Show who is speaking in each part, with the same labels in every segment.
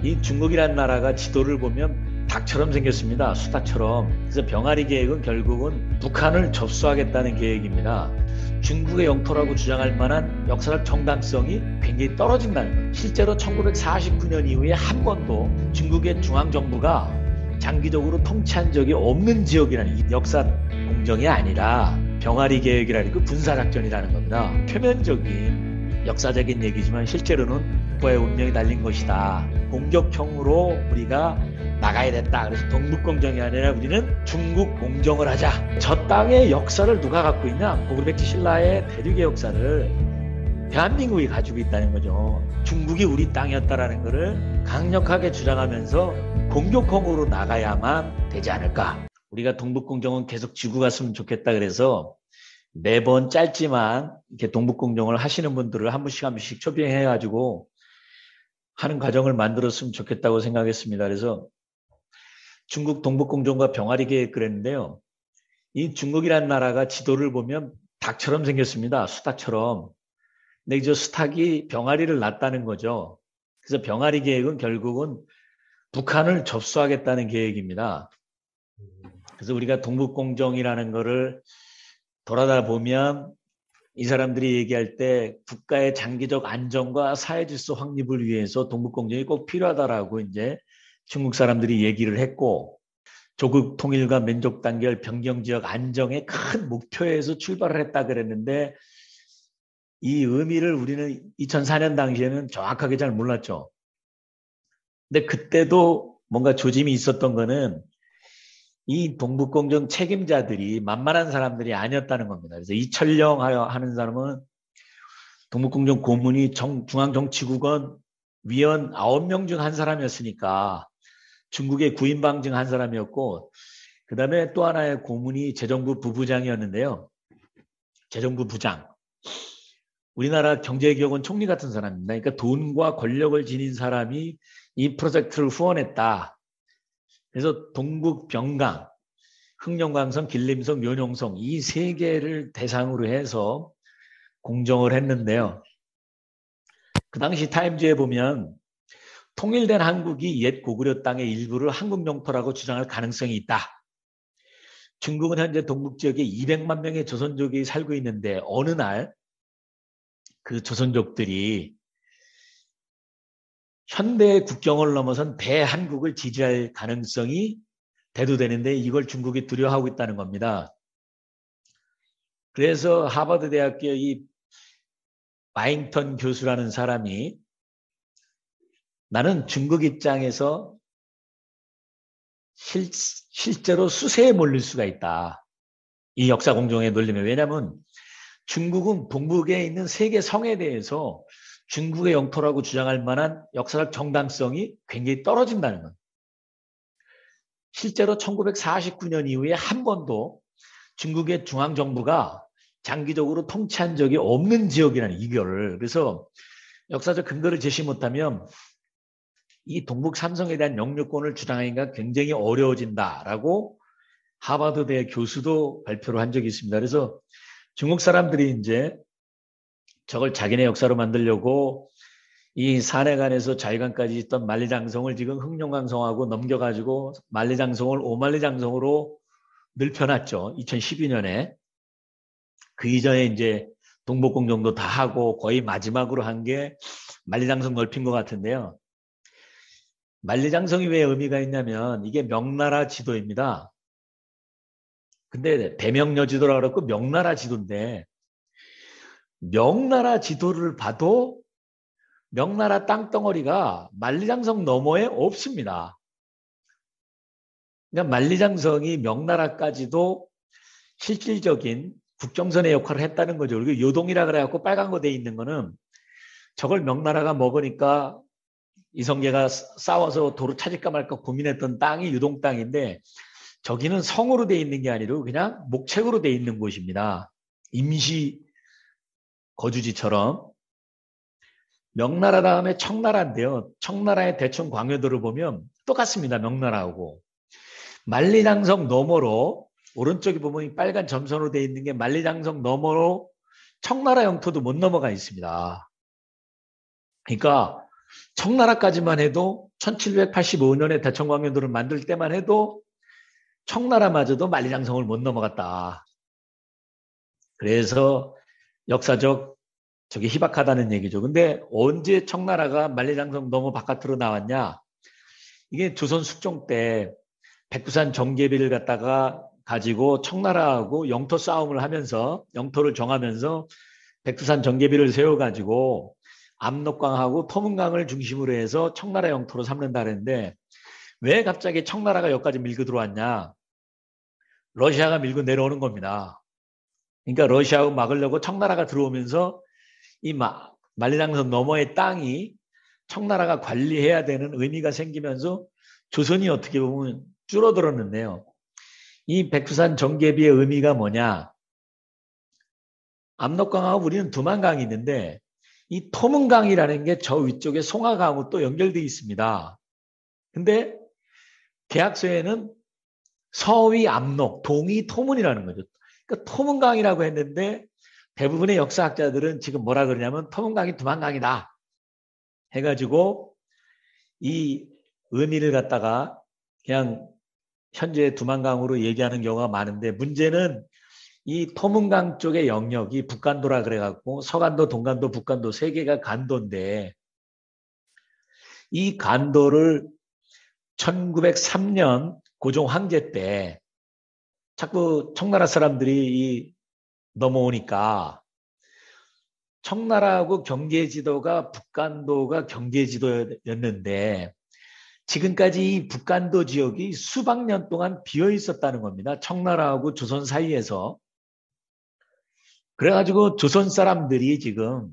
Speaker 1: 이 중국이라는 나라가 지도를 보면 닭처럼 생겼습니다. 수탉처럼. 그래서 병아리 계획은 결국은 북한을 접수하겠다는 계획입니다. 중국의 영토라고 주장할 만한 역사적 정당성이 굉장히 떨어진다는 거예요. 실제로 1949년 이후에 한 번도 중국의 중앙정부가 장기적으로 통치한 적이 없는 지역이라는 이 역사 공정이 아니라 병아리 계획이라는 그 군사작전이라는 겁니다. 표면적인 역사적인 얘기지만 실제로는 북과의 운명이 달린 것이다. 공격형으로 우리가 나가야 됐다. 그래서 동북공정이 아니라 우리는 중국공정을 하자. 저 땅의 역사를 누가 갖고 있냐? 고구려백제 신라의 대륙의 역사를 대한민국이 가지고 있다는 거죠. 중국이 우리 땅이었다라는 것을 강력하게 주장하면서 공격형으로 나가야만 되지 않을까. 우리가 동북공정은 계속 지고 갔으면 좋겠다. 그래서 매번 짧지만 이렇게 동북공정을 하시는 분들을 한 번씩 초빙해가지고 하는 과정을 만들었으면 좋겠다고 생각했습니다. 그래서 중국 동북공정과 병아리 계획 그랬는데요. 이 중국이라는 나라가 지도를 보면 닭처럼 생겼습니다. 수탉처럼. 근데 저 수탉이 병아리를 낳았다는 거죠. 그래서 병아리 계획은 결국은 북한을 접수하겠다는 계획입니다. 그래서 우리가 동북공정이라는 거를 돌아다 보면 이 사람들이 얘기할 때 국가의 장기적 안정과 사회질서 확립을 위해서 동북공정이 꼭 필요하다라고 이제 중국 사람들이 얘기를 했고, 조국 통일과 민족 단결, 변경지역 안정의 큰 목표에서 출발을 했다 그랬는데 이 의미를 우리는 2004년 당시에는 정확하게 잘 몰랐죠. 근데 그때도 뭔가 조짐이 있었던 거는 이 동북공정 책임자들이 만만한 사람들이 아니었다는 겁니다. 그래서 이철령 하는 사람은 동북공정 고문이 중앙정치국원 위원 9명 중 한 사람이었으니까 중국의 구인방 중 한 사람이었고, 그 다음에 또 하나의 고문이 재정부 부부장이었는데요. 재정부 부장. 우리나라 경제기획원 총리 같은 사람입니다. 그러니까 돈과 권력을 지닌 사람이 이 프로젝트를 후원했다. 그래서 동북 병강, 흑룡강성, 길림성, 요룡성 이 세 개를 대상으로 해서 공정을 했는데요. 그 당시 타임즈에 보면 통일된 한국이 옛 고구려 땅의 일부를 한국 영토라고 주장할 가능성이 있다. 중국은 현재 동북지역에 200만 명의 조선족이 살고 있는데 어느 날 그 조선족들이 현대의 국경을 넘어선 대한국을 지지할 가능성이 대두되는데 이걸 중국이 두려워하고 있다는 겁니다. 그래서 하버드 대학교 이 바잉턴 교수라는 사람이 나는 중국 입장에서 실제로 수세에 몰릴 수가 있다. 이 역사 공정에 놀리면. 왜냐하면 중국은 동북에 있는 세계 성에 대해서 중국의 영토라고 주장할 만한 역사적 정당성이 굉장히 떨어진다는 것. 실제로 1949년 이후에 한 번도 중국의 중앙정부가 장기적으로 통치한 적이 없는 지역이라는 이거를. 그래서 역사적 근거를 제시 못하면 이 동북 삼성에 대한 영유권을 주장하기가 굉장히 어려워진다라고 하버드대 교수도 발표를 한 적이 있습니다. 그래서 중국 사람들이 이제 저걸 자기네 역사로 만들려고 이 산해관에서 자유관까지 있던 만리장성을 지금 흑룡강성하고 넘겨가지고 만리장성을 오만리장성으로 넓혀놨죠. 2012년에. 그 이전에 이제 동북공정도 다 하고 거의 마지막으로 한 게 만리장성 넓힌 것 같은데요. 만리장성이 왜 의미가 있냐면 이게 명나라 지도입니다. 근데 대명여 지도라고 그랬고 명나라 지도인데 명나라 지도를 봐도 명나라 땅덩어리가 만리장성 너머에 없습니다. 그러니까 만리장성이 명나라까지도 실질적인 국경선의 역할을 했다는 거죠. 그리고 요동이라 그래갖고 빨간 거 돼 있는 거는 저걸 명나라가 먹으니까 이성계가 싸워서 도로 찾을까 말까 고민했던 땅이 유동 땅인데 저기는 성으로 돼 있는 게 아니라 그냥 목책으로 돼 있는 곳입니다. 임시 거주지처럼. 명나라 다음에 청나라인데요. 청나라의 대충 광해도를 보면 똑같습니다. 명나라하고. 만리장성 너머로 오른쪽에 보면 빨간 점선으로 되어 있는 게 만리장성 너머로 청나라 영토도 못 넘어가 있습니다. 그러니까 청나라까지만 해도 1785년에 대청광년도를 만들 때만 해도 청나라마저도 만리장성을 못 넘어갔다. 그래서 역사적 저게 희박하다는 얘기죠. 근데 언제 청나라가 만리장성 넘어 바깥으로 나왔냐? 이게 조선 숙종 때 백두산 정계비를 갖다가 가지고 청나라하고 영토 싸움을 하면서 영토를 정하면서 백두산 정계비를 세워가지고 압록강하고 토문강을 중심으로 해서 청나라 영토로 삼는다 그랬는데 왜 갑자기 청나라가 여기까지 밀고 들어왔냐? 러시아가 밀고 내려오는 겁니다. 그러니까 러시아하고 막으려고 청나라가 들어오면서 이 만리장성 너머의 땅이 청나라가 관리해야 되는 의미가 생기면서 조선이 어떻게 보면 줄어들었는데요. 이 백두산 정계비의 의미가 뭐냐? 압록강하고 우리는 두만강이 있는데 이 토문강이라는 게 저 위쪽에 송하강하고 또 연결되어 있습니다. 근데 계약서에는 서위 압록, 동이 토문이라는 거죠. 그러니까 토문강이라고 했는데 대부분의 역사학자들은 지금 뭐라 그러냐면 토문강이 두만강이다 해가지고 이 의미를 갖다가 그냥 현재 두만강으로 얘기하는 경우가 많은데 문제는 이 토문강 쪽의 영역이 북간도라 그래갖고 서간도, 동간도, 북간도 세 개가 간도인데 이 간도를 1903년 고종 황제 때 자꾸 청나라 사람들이 넘어오니까 청나라하고 경계지도가 북간도가 경계지도였는데 지금까지 이 북간도 지역이 수백 년 동안 비어 있었다는 겁니다. 청나라하고 조선 사이에서. 그래가지고 조선 사람들이 지금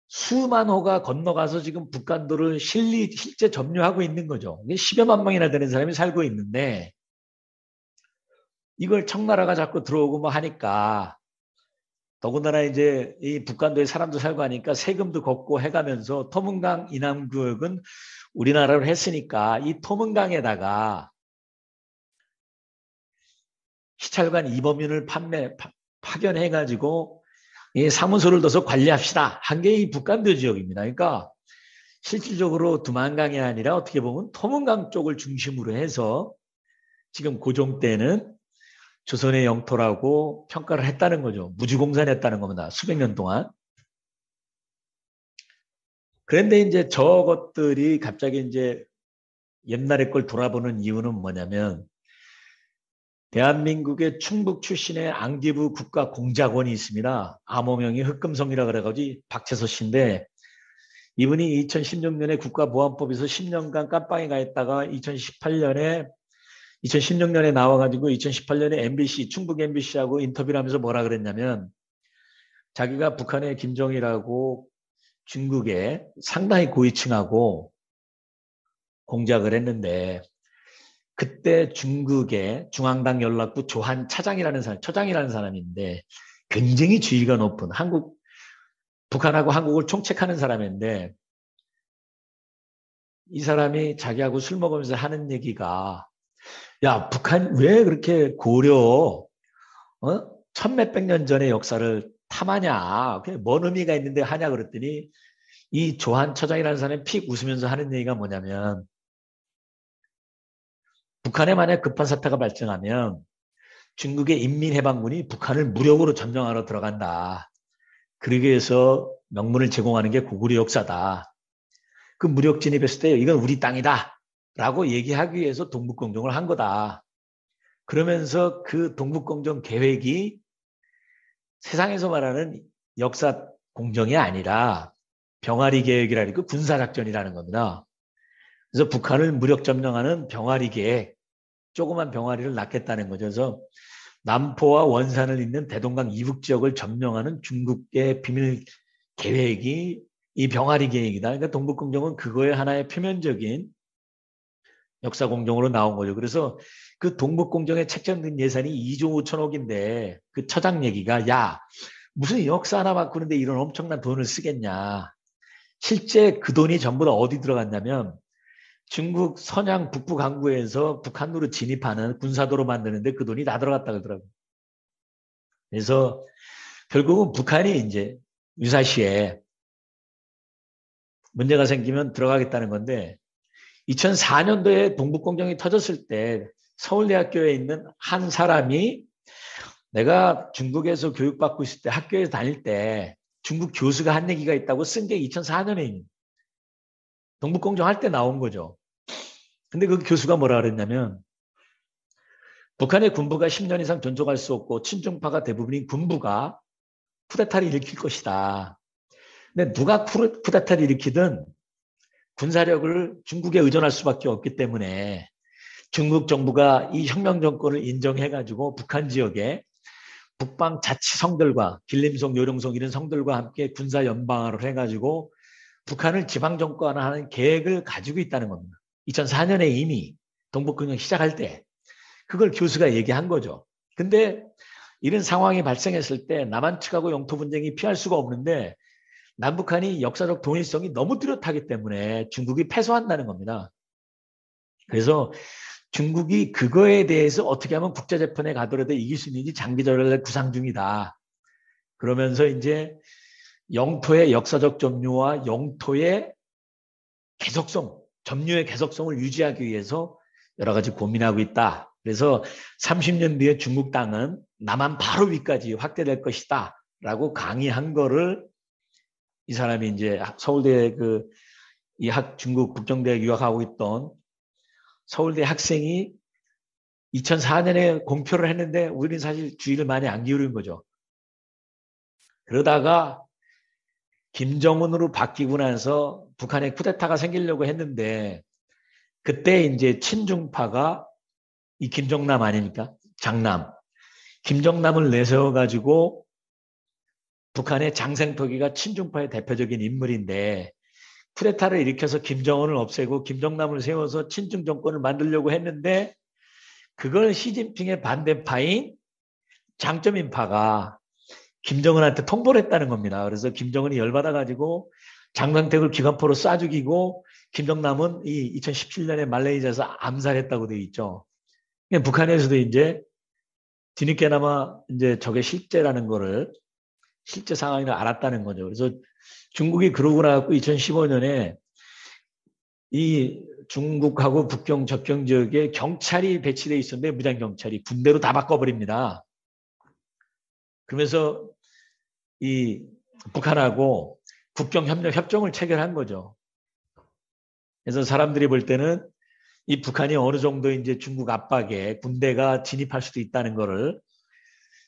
Speaker 1: 수만 호가 건너가서 지금 북간도를 실제 점유하고 있는 거죠. 10여만 명이나 되는 사람이 살고 있는데 이걸 청나라가 자꾸 들어오고 뭐 하니까 더군다나 이제 이 북간도에 사람도 살고 하니까 세금도 걷고 해가면서 토문강 이남구역은 우리나라로 했으니까 이 토문강에다가 시찰관 이범윤을 파견해가지고 이 사무소를 둬서 관리합시다 한 게 이 북간도 지역입니다. 그러니까 실질적으로 두만강이 아니라 어떻게 보면 토문강 쪽을 중심으로 해서 지금 고종 때는 조선의 영토라고 평가를 했다는 거죠. 무주공산했다는 겁니다. 수백 년 동안. 그런데 이제 저것들이 갑자기 이제 옛날의 걸 돌아보는 이유는 뭐냐면 대한민국의 충북 출신의 안기부 국가공작원이 있습니다. 암호명이 흑금성이라 그래가지고 박채서 씨인데 이분이 2016년에 국가보안법에서 10년간 깜빵에 가 있다가 2016년에 나와가지고 2018년에 MBC, 충북 MBC하고 인터뷰를 하면서 뭐라 그랬냐면 자기가 북한의 김정일하고 중국의 상당히 고위층하고 공작을 했는데 그때 중국의 중앙당 연락부 조한 처장이라는 사람인데 굉장히 지위가 높은 북한하고 한국을 총책하는 사람인데 이 사람이 자기하고 술 먹으면서 하는 얘기가 야, 북한 왜 그렇게 고려 천몇백 년 전의 역사를 탐하냐? 뭔 의미가 있는데 하냐 그랬더니 이 조한 처장이라는 사람이 픽 웃으면서 하는 얘기가 뭐냐면 북한에 만약 급한 사태가 발생하면 중국의 인민해방군이 북한을 무력으로 점령하러 들어간다. 그러기 위해서 명분을 제공하는 게 고구려 역사다. 그 무력 진입했을 때 이건 우리 땅이다. 라고 얘기하기 위해서 동북공정을 한 거다. 그러면서 그 동북공정 계획이 세상에서 말하는 역사 공정이 아니라 병아리 계획이라는 그 군사작전이라는 겁니다. 그래서 북한을 무력 점령하는 병아리 계획, 조그만 병아리를 낳겠다는 거죠. 그래서 남포와 원산을 잇는 대동강 이북 지역을 점령하는 중국의 비밀 계획이 이 병아리 계획이다. 그러니까 동북공정은 그거의 하나의 표면적인 역사공정으로 나온 거죠. 그래서 그 동북공정에 책정된 예산이 2조 5천억인데 그 처장 얘기가 야 무슨 역사 하나 바꾸는데 이런 엄청난 돈을 쓰겠냐. 실제 그 돈이 전부 다 어디 들어갔냐면 중국 선양 북부 강구에서 북한으로 진입하는 군사도로 만드는데 그 돈이 다 들어갔다 그러더라고요. 그래서 결국은 북한이 이제 유사시에 문제가 생기면 들어가겠다는 건데 2004년도에 동북공정이 터졌을 때 서울대학교에 있는 한 사람이 내가 중국에서 교육받고 있을 때 학교에 다닐 때 중국 교수가 한 얘기가 있다고 쓴 게 2004년에 동북공정 할 때 나온 거죠. 근데 그 교수가 뭐라 그랬냐면 북한의 군부가 10년 이상 존속할 수 없고 친중파가 대부분인 군부가 쿠데타를 일으킬 것이다. 근데 누가 쿠데타를 일으키든 군사력을 중국에 의존할 수밖에 없기 때문에 중국 정부가 이 혁명 정권을 인정해가지고 북한 지역에 북방 자치성들과 길림성, 요령성 이런 성들과 함께 군사 연방화를 해가지고 북한을 지방 정권화하는 계획을 가지고 있다는 겁니다. 2004년에 이미 동북공정 시작할 때 그걸 교수가 얘기한 거죠. 근데 이런 상황이 발생했을 때 남한 측하고 영토 분쟁이 피할 수가 없는데 남북한이 역사적 동일성이 너무 뚜렷하기 때문에 중국이 패소한다는 겁니다. 그래서 중국이 그거에 대해서 어떻게 하면 국제재판에 가더라도 이길 수 있는지 장기전략을 구상 중이다. 그러면서 이제 영토의 역사적 점유와 영토의 계속성, 점유의 계속성을 유지하기 위해서 여러 가지 고민하고 있다. 그래서 30년 뒤에 중국 땅은 남한 바로 위까지 확대될 것이다. 라고 강의한 거를 이 사람이 이제 서울대 중국 국정대학 유학하고 있던 서울대 학생이 2004년에 공표를 했는데 우리는 사실 주의를 많이 안 기울인 거죠. 그러다가 김정은으로 바뀌고 나서 북한에 쿠데타가 생기려고 했는데 그때 이제 친중파가 이 김정남 아닙니까? 장남. 김정남을 내세워가지고 북한의 장생터기가 친중파의 대표적인 인물인데 쿠데타를 일으켜서 김정은을 없애고 김정남을 세워서 친중 정권을 만들려고 했는데 그걸 시진핑의 반대파인 장점인파가 김정은한테 통보를 했다는 겁니다. 그래서 김정은이 열받아가지고 장강택을 기관포로 쏴 죽이고 김정남은 이 2017년에 말레이시아에서 암살했다고 되어 있죠. 북한에서도 이제 뒤늦게나마 이제 저게 실제라는 거를 실제 상황을 알았다는 거죠. 그래서 중국이 그러고 나서 2015년에 이 중국하고 북경 접경 지역에 경찰이 배치되어 있었는데 무장경찰이 군대로 다 바꿔버립니다. 그러면서 이 북한하고 국경협정을 체결한 거죠. 그래서 사람들이 볼 때는 이 북한이 어느 정도 이제 중국 압박에 군대가 진입할 수도 있다는 거를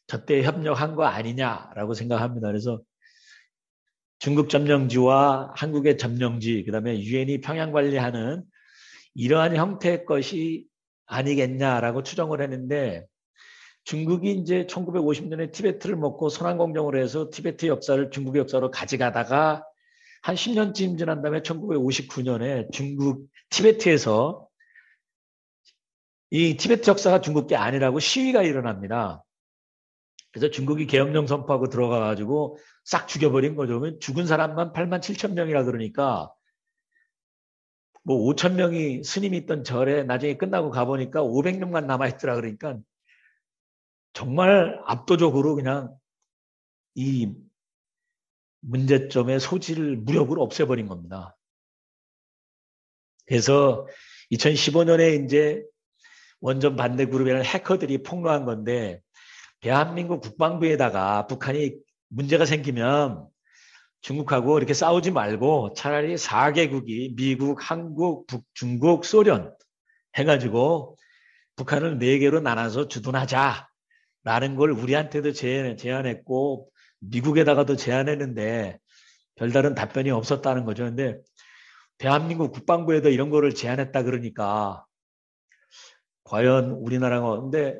Speaker 1: 저때 협력한 거 아니냐라고 생각합니다. 그래서 중국 점령지와 한국의 점령지, 그 다음에 유엔이 평양 관리하는 이러한 형태의 것이 아니겠냐라고 추정을 했는데 중국이 이제 1950년에 티베트를 먹고 선왕공정을 해서 티베트 역사를 중국의 역사로 가져가다가 한 10년쯤 지난 다음에 1959년에 중국 티베트에서 이 티베트 역사가 중국 게 아니라고 시위가 일어납니다. 그래서 중국이 계엄령 선포하고 들어가가지고 싹 죽여버린 거죠. 죽은 사람만 8만 7천 명이라 그러니까 뭐 5천 명이 스님이 있던 절에 나중에 끝나고 가보니까 500명만 남아있더라. 그러니까 정말 압도적으로 그냥 이 문제점의 소지를 무력으로 없애버린 겁니다. 그래서 2015년에 이제 원전 반대 그룹이라는 해커들이 폭로한 건데 대한민국 국방부에다가 북한이 문제가 생기면 중국하고 이렇게 싸우지 말고 차라리 4개국이 미국, 한국, 중국, 소련 해가지고 북한을 4개로 나눠서 주둔하자라는 걸 우리한테도 제안했고 미국에다가도 제안했는데 별다른 답변이 없었다는 거죠. 근데 대한민국 국방부에도 이런 거를 제안했다 그러니까 과연 우리나라가 근데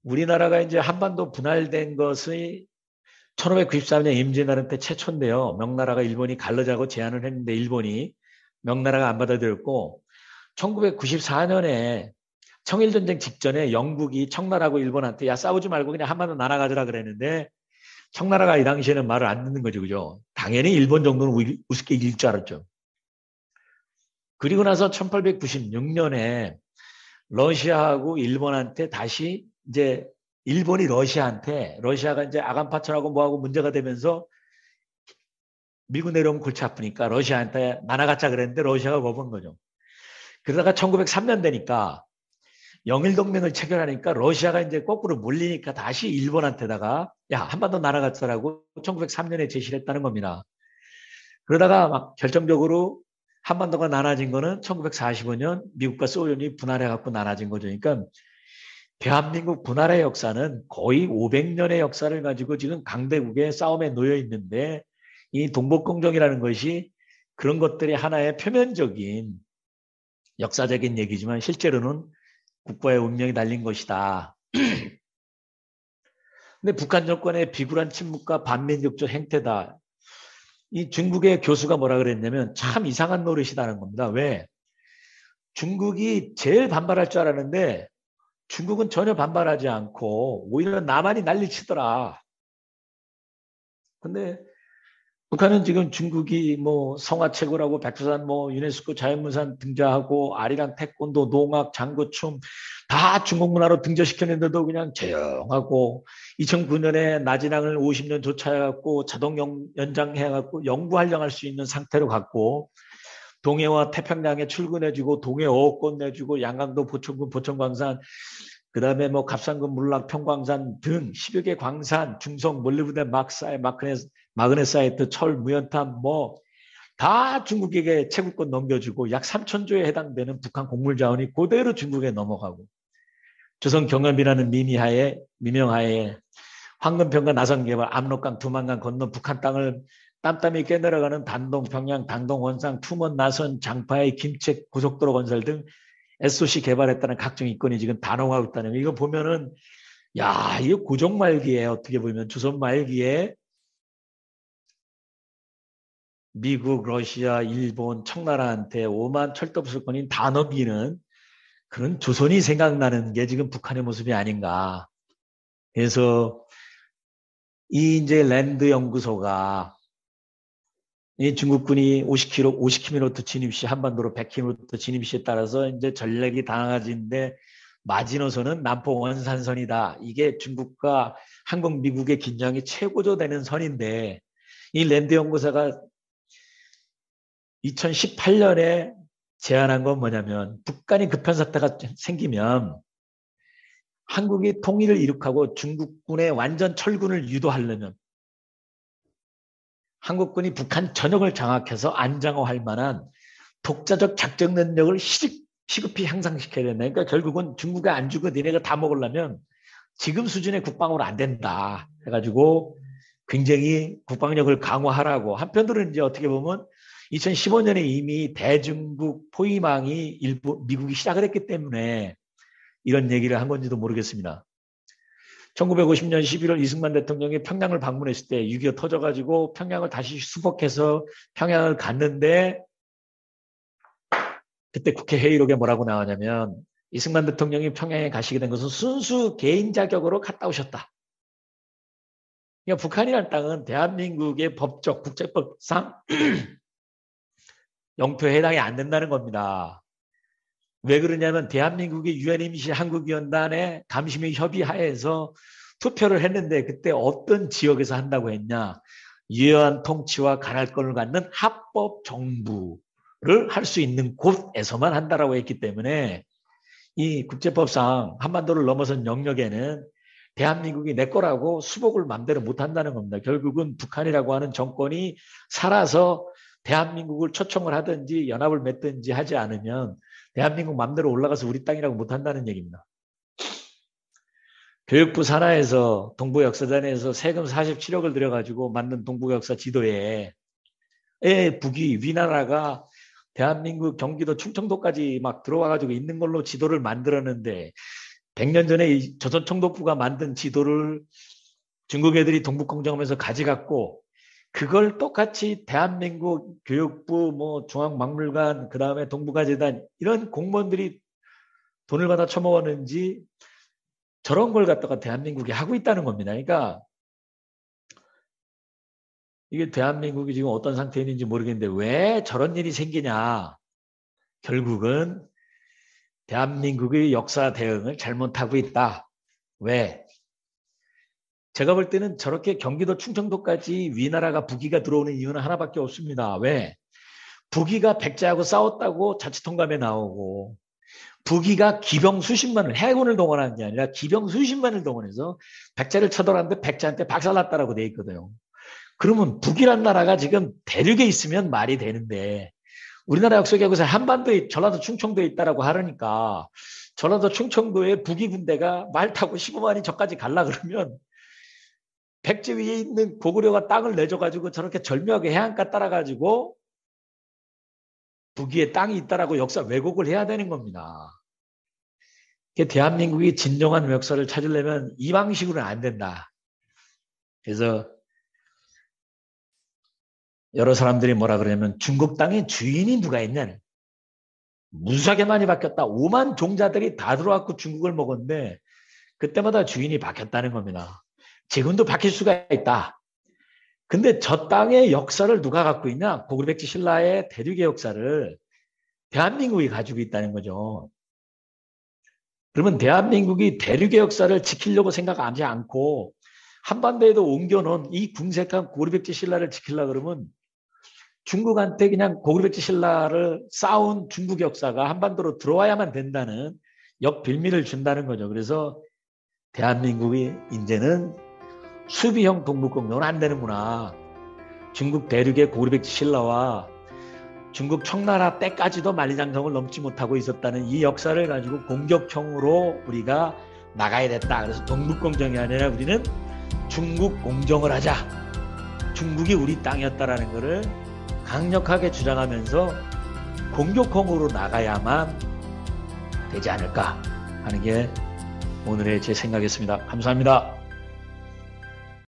Speaker 1: 우리나라가 이제 한반도 분할된 것이 1594년 임진왜란 때 최초인데요. 명나라가 일본이 갈르자고 제안을 했는데 일본이 명나라가 안 받아들였고 1994년에 청일전쟁 직전에 영국이 청나라하고 일본한테 야 싸우지 말고 그냥 한반도 날아가더라 그랬는데 청나라가 이 당시에는 말을 안 듣는 거죠. 그죠? 당연히 일본 정도는 우습게 이길 줄 알았죠. 그리고 나서 1896년에 러시아하고 일본한테 다시 이제 일본이 러시아가 이제 아간파천하고 뭐하고 문제가 되면서 미국 내려오면 골치 아프니까 러시아한테 나눠갖자 그랬는데 러시아가 거부한 거죠. 그러다가 1903년 되니까 영일동맹을 체결하니까 러시아가 이제 거꾸로 몰리니까 다시 일본한테다가 야, 한반도 나눠갖자라고 1903년에 제시를 했다는 겁니다. 그러다가 막 결정적으로 한반도가 나눠진 거는 1945년 미국과 소련이 분할해갖고 나눠진 거죠. 그러니까 대한민국 분할의 역사는 거의 500년의 역사를 가지고 지금 강대국의 싸움에 놓여 있는데 이 동북공정이라는 것이 그런 것들이 하나의 표면적인 역사적인 얘기지만 실제로는 국가의 운명이 달린 것이다. 근데 북한 정권의 비굴한 침묵과 반민족적 행태다. 이 중국의 교수가 뭐라 그랬냐면 참 이상한 노릇이라는 겁니다. 왜? 중국이 제일 반발할 줄 알았는데 중국은 전혀 반발하지 않고 오히려 남한이 난리치더라. 근데 북한은 지금 중국이 뭐 성화 최고라고 백두산 뭐 유네스코 자연문산 등재하고 아리랑 태권도 농악 장구춤 다 중국 문화로 등재시켰는데도 그냥 조용하고 2009년에 나진항을 50년 조차해갖고 자동 연장해갖고 영구활용할 수 있는 상태로 갔고 동해와 태평양에 출근해주고 동해 어업권 내주고 양강도 보천군 보천광산 그다음에 뭐 갑상군 물락 평광산 등 10여 개 광산 중성 몰리브덴 막사이 마그네사이트 철 무연탄 뭐 다 중국에게 채굴권 넘겨주고 약 3,000조에 해당되는 북한 곡물자원이 그대로 중국에 넘어가고 조선 경협이라는 미명하에 황금평과 나선개발 압록강 두만강 건너 북한 땅을 땀땀이 깨내려가는 단동 평양 당동 원상 투먼 나선 장파의 김책 고속도로 건설 등 SOC 개발했다는 각종 이권이 지금 단호하고 있다는 거. 이거 보면은 야 이거 고종 말기에 어떻게 보면 조선 말기에 미국, 러시아, 일본, 청나라한테 오만 철도부수권인 다 넘기는 그런 조선이 생각나는 게 지금 북한의 모습이 아닌가. 그래서 이 이제 랜드 연구소가 이 중국군이 50km 진입 시 한반도로 100km 진입 시에 따라서 이제 전략이 다양해지는데 마지노선은 남포 원산선이다. 이게 중국과 한국, 미국의 긴장이 최고조되는 선인데 이 랜드 연구소가 2018년에 제안한 건 뭐냐면 북한이 급한 사태가 생기면 한국이 통일을 이룩하고 중국군의 완전 철군을 유도하려면 한국군이 북한 전역을 장악해서 안장호할 만한 독자적 작전 능력을 시급히 향상시켜야 된다. 그러니까 결국은 중국에 안 주고 니네가 다 먹으려면 지금 수준의 국방으로 안 된다. 해가지고 굉장히 국방력을 강화하라고. 한편으로는 이제 어떻게 보면 2015년에 이미 대중국 포위망이 미국이 시작을 했기 때문에 이런 얘기를 한 건지도 모르겠습니다. 1950년 11월 이승만 대통령이 평양을 방문했을 때 6.25 터져가지고 평양을 다시 수복해서 평양을 갔는데 그때 국회 회의록에 뭐라고 나오냐면 이승만 대통령이 평양에 가시게 된 것은 순수 개인 자격으로 갔다 오셨다. 그러니까 북한이라는 땅은 대한민국의 법적 국제법상 영토에 해당이 안 된다는 겁니다. 왜 그러냐면 대한민국이 유엔 임시 한국위원단의 감심의 협의하에서 투표를 했는데 그때 어떤 지역에서 한다고 했냐. 유효한 통치와 관할권을 갖는 합법 정부를 할 수 있는 곳에서만 한다라고 했기 때문에 이 국제법상 한반도를 넘어선 영역에는 대한민국이 내 거라고 수복을 마음대로 못한다는 겁니다. 결국은 북한이라고 하는 정권이 살아서 대한민국을 초청을 하든지 연합을 맺든지 하지 않으면 대한민국 마음대로 올라가서 우리 땅이라고 못한다는 얘기입니다. 교육부 산하에서 동북역사단에서 세금 47억을 들여가지고 만든 동북역사 지도에 북이 위나라가 대한민국 경기도 충청도까지 막 들어와가지고 있는 걸로 지도를 만들었는데 100년 전에 조선총독부가 만든 지도를 중국 애들이 동북공정하면서 가져갔고 그걸 똑같이 대한민국 교육부, 뭐 중앙박물관, 그 다음에 동북아재단 이런 공무원들이 돈을 받아 처먹었는지 저런 걸 갖다가 대한민국이 하고 있다는 겁니다. 그러니까 이게 대한민국이 지금 어떤 상태에 있는지 모르겠는데 왜 저런 일이 생기냐. 결국은 대한민국의 역사 대응을 잘못하고 있다. 왜? 제가 볼 때는 저렇게 경기도 충청도까지 위나라가 북이가 들어오는 이유는 하나밖에 없습니다. 왜? 북이가 백제하고 싸웠다고 자치통감에 나오고 북이가 기병 수십만을 해군을 동원한 게 아니라 기병 수십만을 동원해서 백제를 쳐들어갔는데 백제한테 박살났다라고 돼 있거든요. 그러면 북이란 나라가 지금 대륙에 있으면 말이 되는데 우리나라 역사에 한반도에 전라도 충청도에 있다라고 하려니까 전라도 충청도에 북이 군대가 말 타고 15만이 저까지 갈라 그러면 백제 위에 있는 고구려가 땅을 내줘가지고 저렇게 절묘하게 해안가 따라가지고 북위에 땅이 있다라고 역사 왜곡을 해야 되는 겁니다. 대한민국이 진정한 역사를 찾으려면 이 방식으로는 안 된다. 그래서 여러 사람들이 뭐라 그러냐면 중국 땅에 주인이 누가 있냐. 무수하게 많이 바뀌었다. 5만 종자들이 다 들어왔고 중국을 먹었는데 그때마다 주인이 바뀌었다는 겁니다. 지금도 바뀔 수가 있다. 근데 저 땅의 역사를 누가 갖고 있냐? 고구려백제 신라의 대륙의 역사를 대한민국이 가지고 있다는 거죠. 그러면 대한민국이 대륙의 역사를 지키려고 생각하지 않고 한반도에도 옮겨놓은 이 궁색한 고구려백제 신라를 지키려고 그러면 중국한테 그냥 고구려백제 신라를 쌓은 중국 역사가 한반도로 들어와야만 된다는 역빌미를 준다는 거죠. 그래서 대한민국이 이제는 수비형 동북공정은 안 되는구나. 중국 대륙의 고구려백제 신라와 중국 청나라 때까지도 만리장성을 넘지 못하고 있었다는 이 역사를 가지고 공격형으로 우리가 나가야 됐다. 그래서 동북공정이 아니라 우리는 중국 공정을 하자. 중국이 우리 땅이었다라는 것을 강력하게 주장하면서 공격형으로 나가야만 되지 않을까 하는 게 오늘의 제 생각이었습니다. 감사합니다.